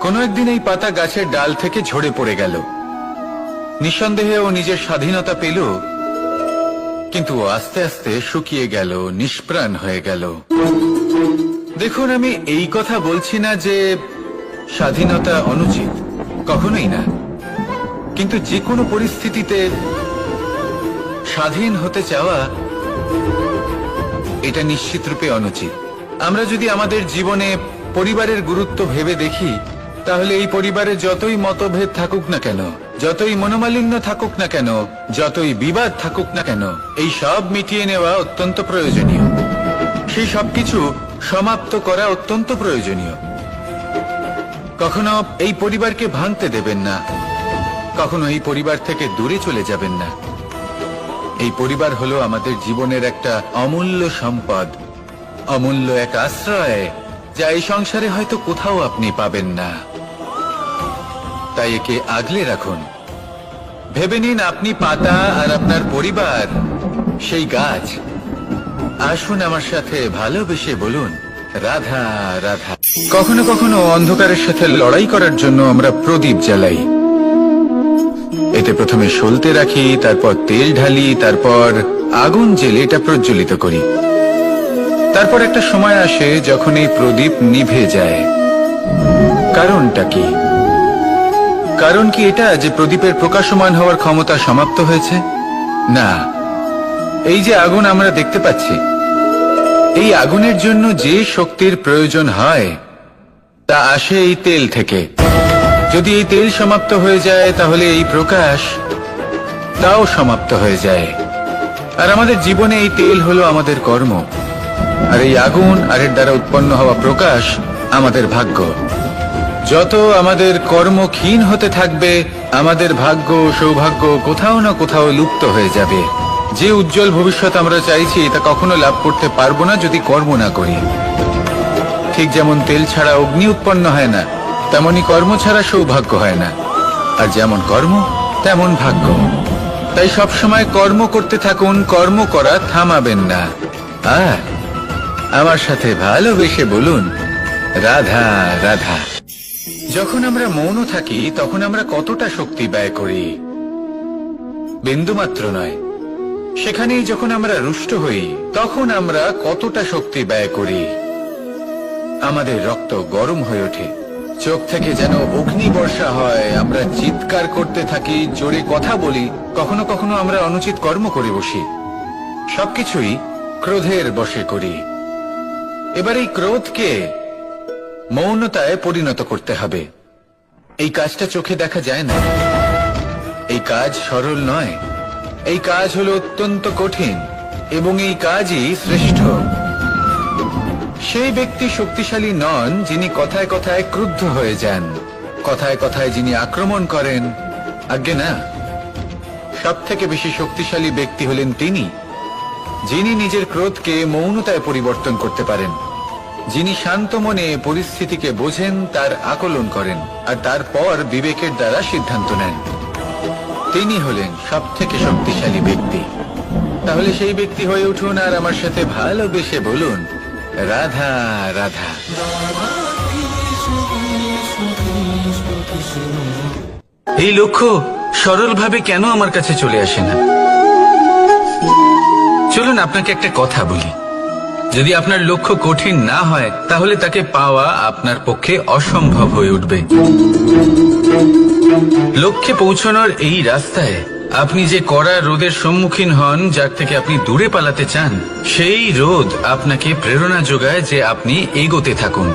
কোনো একদিন এই পাতা গাছের ডাল থেকে ঝরে পড়ে গেল। নিঃসন্দেহে ও নিজের স্বাধীনতা পেল, কিন্তু আস্তে আস্তে শুকিয়ে গেল, নিষ্প্রাণ হয়ে গেল। দেখুন, আমি এই কথা বলছি না যে স্বাধীনতা অনুচিত, কখনোই না। কিন্তু যে কোনো পরিস্থিতিতে স্বাধীন হতে চাওয়া এটা নিশ্চিত রূপে অনুচিত। আমরা যদি আমাদের জীবনে পরিবারের গুরুত্ব ভেবে দেখি, তাহলে এই পরিবারে যতই মতভেদ থাকুক না কেন, যতই মনোমালিন্য থাকুক না কেন, যতই বিবাদ থাকুক না কেন, এই সব মিটিয়ে নেওয়া অত্যন্ত প্রয়োজনীয়। সেই সবকিছু সমাপ্ত করা অত্যন্ত প্রয়োজনীয়। কখনো এই পরিবারকে ভাঙতে দেবেন না, কখনো এই পরিবার থেকে দূরে চলে যাবেন না। এই পরিবার হলো আমাদের জীবনের একটা অমূল্য সম্পদ, অমূল্য এক আশ্রয়, যা এই সংসারে হয়তো কোথাও আপনি পাবেন না। তাই একে আগলে রাখুন। ভেবে নিন আপনি পাতা আর আপনার পরিবার সেই গাছ। আসুন আমার সাথে ভালোবেসে বলুন, রাধা রাধা। কখনো কখনো অন্ধকারের সাথে লড়াই করার জন্য আমরা প্রদীপ জ্বালাই। এতে প্রথমে সলতে রাখি, তারপর তেল ঢালি, তারপর আগুন জ্বেলে এটা প্রজ্বলিত করি। তারপর একটা সময় আসে যখন এই প্রদীপ নিভে যায়। কারণটা কি? কারণ কি এটা যে প্রদীপের প্রকাশমান হওয়ার ক্ষমতা সমাপ্ত হয়েছে? না, এই যে আগুন আমরা দেখতে পাচ্ছি, এই আগুনের জন্য যে শক্তির প্রয়োজন হয় তা আসে এই তেল থেকে। যদি এই তেল সমাপ্ত হয়ে যায়, তাহলে এই প্রকাশ তাও সমাপ্ত হয়ে যায়। আর আমাদের জীবনে এই তেল হলো আমাদের কর্ম, আর এই আগুন আর এর দ্বারা উৎপন্ন হওয়া প্রকাশ আমাদের ভাগ্য। যত আমাদের কর্ম ক্ষীণ হতে থাকবে, আমাদের ভাগ্য সৌভাগ্য কোথাও না কোথাও লুপ্ত হয়ে যাবে। যে উজ্জ্বল ভবিষ্যৎ আমরা চাইছি তা কখনো লাভ করতে পারবো না যদি কর্ম না করি। ঠিক যেমন তেল ছাড়া অগ্নি উৎপন্ন হয় না, তেমনি কর্ম ছাড়া সৌভাগ্য হয় না। আর যেমন কর্ম তেমন ভাগ্য। তাই সবসময় কর্ম করতে থাকুন, কর্ম করা থামাবেন না। আর আমার সাথে ভালোবেসে বলুন, রাধা রাধা। যখন আমরা মৌন থাকি তখন আমরা কতটা শক্তি ব্যয় করি, বিন্দুমাত্র নয়। সেখানেই যখন আমরা রুষ্ট হই তখন আমরা কতটা শক্তি ব্যয় করি। আমাদের রক্ত গরম হয়ে ওঠে, চোখ থেকে যেন অগ্নি বর্ষা হয়, আমরা চিৎকার করতে থাকি, জোরে কথা বলি, কখনো কখনো আমরা অনুচিত কর্ম করে বসি। সবকিছুই ক্রোধের বশে করি। এবার এই ক্রোধকে মৌনতায় পরিণত করতে হবে। এই কাজটা চোখে দেখা যায় না, এই কাজ সরল নয়, এই কাজ হলো অত্যন্ত কঠিন, এবং এই কাজই শ্রেষ্ঠ। সেই ব্যক্তি শক্তিশালী নন যিনি কথায় কথায় ক্রুদ্ধ হয়ে যান, কথায় কথায় যিনি আক্রমণ করেন। আজ্ঞে না, সব থেকে বেশি শক্তিশালী ব্যক্তি হলেন তিনি যিনি নিজের ক্রোধকে মৌনতায় পরিবর্তন করতে পারেন, যিনি শান্ত মনে পরিস্থিতিকে বোঝেন, তার আকলন করেন, আর তারপর বিবেকের দ্বারা সিদ্ধান্ত নেন। তিনি হলেন সব থেকে শক্তিশালী ব্যক্তি। তাহলে সেই ব্যক্তি হয়ে উঠুন আর আমার সাথে ভালোবেসে বলুন, রাধা রাধা। এই লক্ষ্য সরলভাবে কেন আমার কাছে চলে আসে না? চলুন আপনাকে একটা কথা বলি, যদি আপনার লক্ষ্য কঠিন না হয় তাহলে তাকে পাওয়া আপনার পক্ষে অসম্ভব হয়ে উঠবে। লক্ষ্যে পৌঁছানোর এই রাস্তায় আপনি যে কড়া রোদের সম্মুখীন হন, যার থেকে আপনি দূরে পালাতে চান, সেই রোদ আপনাকে প্রেরণা যোগায় যে আপনি এগোতে থাকুন।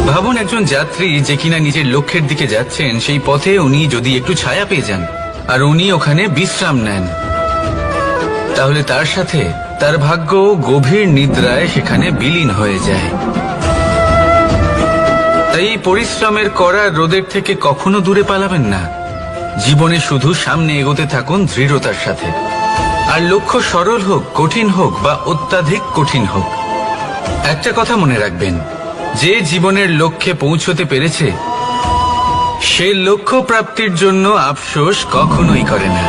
ভাবুন একজন যাত্রী যে কিনা নিজের লক্ষ্যের দিকে যাচ্ছেন, সেই পথে উনি যদি একটু ছায়া পেয়ে যান আর উনি ওখানে বিশ্রাম নেন, তাহলে তার সাথে তার ভাগ্য গভীর নিদ্রায় সেখানে বিলীন হয়ে যায়। তাই এই পরিশ্রমের করা রোদের থেকে কখনো দূরে পালাবেন না। জীবনে শুধু সামনে এগোতে থাকুন দৃঢ়তার সাথে। আর লক্ষ্য সরল হোক, কঠিন হোক বা অত্যাধিক কঠিন হোক, একটা কথা মনে রাখবেন, যে জীবনের লক্ষ্যে পৌঁছতে পেরেছে সে লক্ষ্য প্রাপ্তির জন্য আফসোস কখনোই করে না।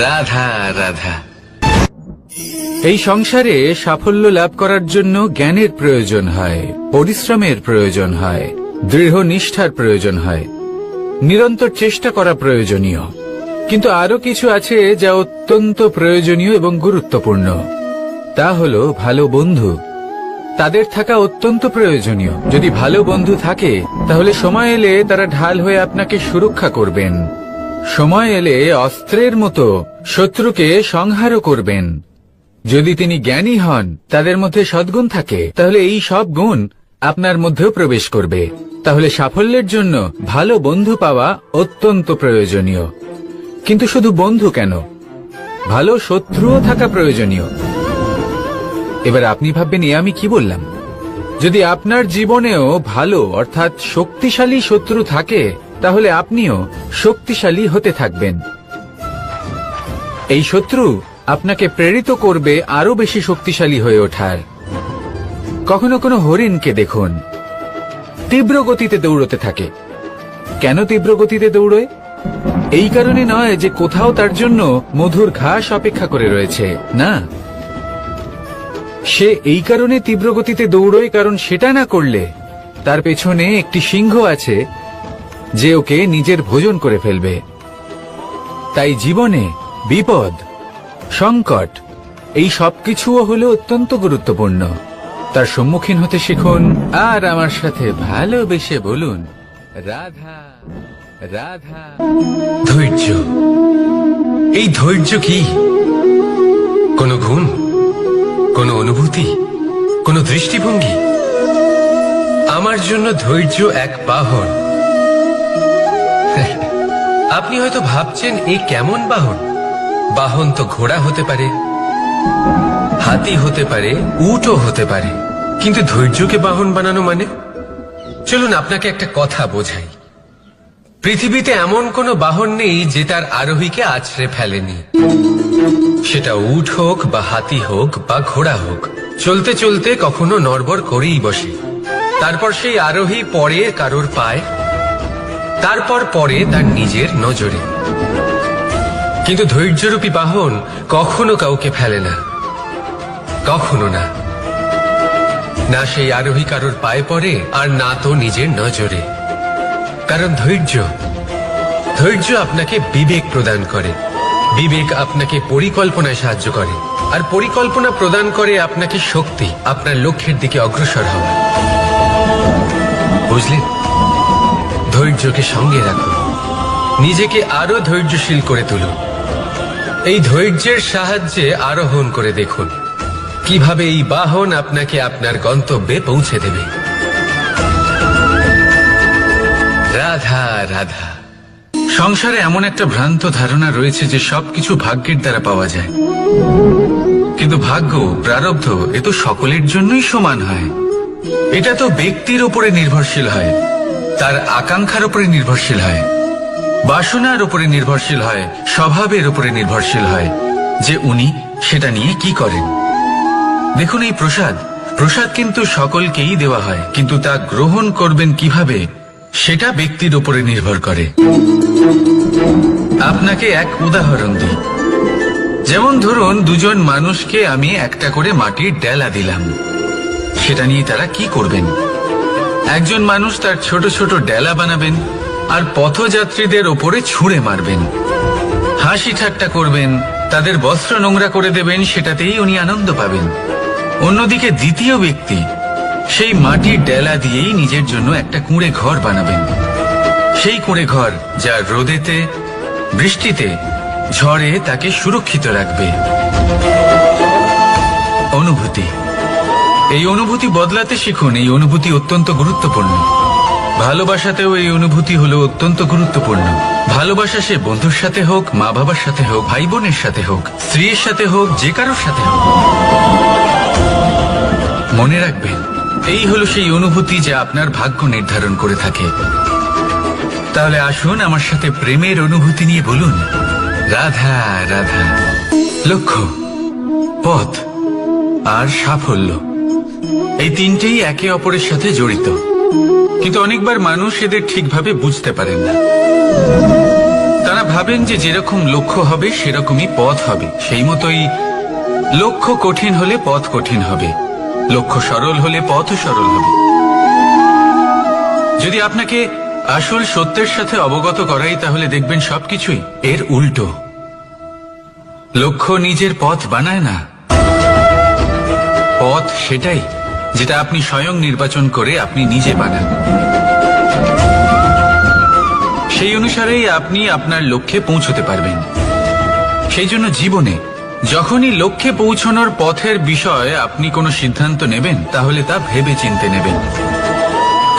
রাধা রাধা। এই সংসারে সাফল্য লাভ করার জন্য জ্ঞানের প্রয়োজন হয়, পরিশ্রমের প্রয়োজন হয়, দৃঢ় নিষ্ঠার প্রয়োজন হয়, নিরন্তর চেষ্টা করা প্রয়োজনীয়। কিন্তু আরো কিছু আছে যা অত্যন্ত প্রয়োজনীয় এবং গুরুত্বপূর্ণ। তা হলো ভালো বন্ধু। তাদের থাকা অত্যন্ত প্রয়োজনীয়। যদি ভালো বন্ধু থাকে তাহলে সময় এলে তারা ঢাল হয়ে আপনাকে সুরক্ষা করবেন, সময় এলে অস্ত্রের মতো শত্রুকে সংহারও করবেন। যদি তিনি জ্ঞানী হন, তাদের মধ্যে সদ্গুণ থাকে, তাহলে এই সব গুণ আপনার মধ্যেও প্রবেশ করবে। তাহলে সাফল্যের জন্য ভালো বন্ধু পাওয়া অত্যন্ত প্রয়োজনীয়। কিন্তু শুধু বন্ধু কেন, ভালো শত্রুও থাকা প্রয়োজনীয়। এবার আপনি ভাববেন, আমি কি বললাম? যদি আপনার জীবনেও ভালো অর্থাৎ শক্তিশালী শত্রু থাকে, তাহলে আপনিও শক্তিশালী হতে থাকবেন। এই শত্রু আপনাকে প্রেরিত করবে আরো বেশি শক্তিশালী হয়ে ওঠার। কখনো কোনো হরিণকে দেখুন, তীব্র গতিতে দৌড়তে থাকে। কেন তীব্র গতিতে দৌড়য়? এই কারণে নয় যে কোথাও তার জন্য মধুর ঘাস অপেক্ষা করে রয়েছে, না। সে এই কারণে তীব্র গতিতে দৌড়য় কারণ সেটা না করলে তার পেছনে একটি সিংহ আছে যে ওকে নিজের ভোজন করে ফেলবে। তাই জীবনে বিপদ, সংকট, এই সবকিছুও হলো অত্যন্ত গুরুত্বপূর্ণ। তার সম্মুখীন হতে শিখুন আর আমার সাথে ভালোবেসে বলুন, রাধা রাধা। ধৈর্য। এই ধৈর্য কি কোনো গুণ, কোনো অনুভূতি, কোনো দৃষ্টিভঙ্গি? আমার জন্য ধৈর্য এক বাহন। আপনি হয়তো ভাবছেন, এই কেমন বাহন? বাহন তো ঘোড়া হতে পারে, হাতি হতে পারে, উটও হতে পারে, কিন্তু ধৈর্যকে বাহন বানানো মানে? চলুন আপনাকে একটা কথা বোঝাই। পৃথিবীতে এমন কোনো বাহন নেই যে তার আরোহীকে আছড়ে ফেলেনি। সেটা উট হোক বা হাতি হোক বা ঘোড়া হোক, চলতে চলতে কখনো নড়বড় করেই বসে। তারপর সেই আরোহী পরে কারোর পায়, তারপর পরে তার নিজের নজরে। কিন্তু ধৈর্যরূপী বাহন কখনো কাউকে ফেলে না, কখনো না। না সেই আরোহী কারোর পায়ে পড়ে, আর না তো নিজের নজরে। কারণ ধৈর্য আপনাকে বিবেক প্রদান করে, বিবেক আপনাকে পরিকল্পনায় সাহায্য করে, আর পরিকল্পনা প্রদান করে আপনাকে শক্তি, আপনার লক্ষ্যের দিকে অগ্রসর হওয়া। বুঝলেন? ধৈর্যকে সঙ্গে রাখুন, নিজেকে আরো ধৈর্যশীল করে তুলুন। এই ধৈর্যের সাহায্যে আরোহণ করে দেখুন কিভাবে এই বাহন আপনাকে আপনার গন্তব্যে পৌঁছে দেবে। রাধা রাধা। সংসারে এমন একটা ভ্রান্ত ধারণা রয়েছে যে সবকিছু ভাগ্যের দ্বারা পাওয়া যায়, কিন্তু ভাগ্য, প্রারব্ধ এ তো সকলের জন্যই সমান হয়। এটা তো ব্যক্তির উপরে নির্ভরশীল হয়, তার আকাঙ্ক্ষার উপরে নির্ভরশীল হয়, বাসনার উপরে নির্ভরশীল হয়, স্বভাবের উপরে নির্ভরশীল হয় যে উনি সেটা নিয়ে কি করেন। দেখুন, এই প্রসাদ কিন্তু সকলকেই দেওয়া হয়, কিন্তু তা গ্রহণ করবেন কিভাবে সেটা ব্যক্তির উপরে নির্ভর করে। আপনাকে এক উদাহরণ দিই। যেমন ধরুন, দুজন মানুষকে আমি একটা করে মাটির ডেলা দিলাম, সেটা নিয়ে তারা কি করবেন? একজন মানুষ তার ছোট ছোট ডেলা বানাবেন আর পথযাত্রীদের ওপরে ছুঁড়ে মারবেন, হাসি ঠাট্টা করবেন, তাদের বস্ত্র নোংরা করে দেবেন, সেটাতেই উনি আনন্দ পাবেন। অন্যদিকে দ্বিতীয় ব্যক্তি সেই মাটির ডেলা দিয়েই নিজের জন্য একটা কুঁড়ে ঘর বানাবেন। সেই কুঁড়ে ঘর যা রোদেতে, বৃষ্টিতে, ঝড়ে তাকে সুরক্ষিত রাখবে। অনুভূতি, এই অনুভূতি বদলাতে শিখুন। এই অনুভূতি অত্যন্ত গুরুত্বপূর্ণ। ভালোবাসাতেও এই অনুভূতি হলো অত্যন্ত গুরুত্বপূর্ণ। ভালোবাসা সে বন্ধুর সাথে হোক, মা বাবার সাথে হোক, ভাই বোনের সাথে হোক, স্ত্রীর সাথে হোক, যে কারোর সাথে হোক। মনে রাখবেন, এই হলো সেই অনুভূতি যা আপনার ভাগ্য নির্ধারণ করে থাকে। তাহলে আসুন আমার সাথে প্রেমের অনুভূতি নিয়ে বলুন, রাধা রাধা। লক্ষ্য, পথ আর সাফল্য, এই তিনটেই একে অপরের সাথে জড়িত, কিন্তু অনেকবার মানুষ এদের ঠিকভাবে বুঝতে পারেন না। তারা ভাবেন যে যেরকম লক্ষ্য হবে সেরকমই পথ হবে, সেই মতোই লক্ষ্য কঠিন হলে পথ কঠিন হবে, লক্ষ্য সরল হলে পথও সরল হবে। যদি আপনাকে আসল সত্যের সাথে অবগত করাই, তাহলে দেখবেন সবকিছুই এর উল্টো। লক্ষ্য নিজের পথ বানায় না, পথ সেটাই যেটা আপনি স্বয়ং নির্বাচন করে আপনি নিজে বানান। সেই অনুসারেই আপনি আপনার লক্ষ্যে পৌঁছতে পারবেন। সেই জন্য জীবনে যখনই লক্ষ্যে পৌঁছানোর পথের বিষয়ে আপনি কোনো সিদ্ধান্ত নেবেন, তাহলে তা ভেবে চিন্তে নেবেন,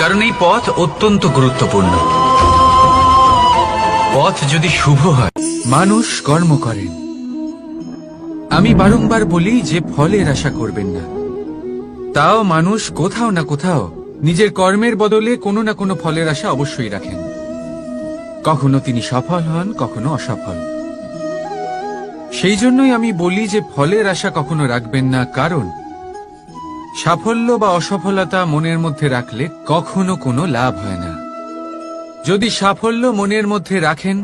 কারণ এই পথ অত্যন্ত গুরুত্বপূর্ণ। পথ যদি শুভ হয়, মানুষ কর্ম করেন। আমি বারংবার বলি যে ফলের আশা করবেন না। তাও মানুষ কোথাও না কোথাও নিজের কর্মের বদলে কোনো না কোনো ফলের আশা অবশ্যই রাখেন। কখনো তিনি সফল হন, কখনো অসফল। সেই জন্যই আমি বলি যে ফলের আশা কখনো রাখবেন না, কারণ সাফল্য বা অসফলতা মনের মধ্যে রাখলে কখনো কোনো লাভ হয় না। যদি সাফল্য মনের মধ্যে রাখেন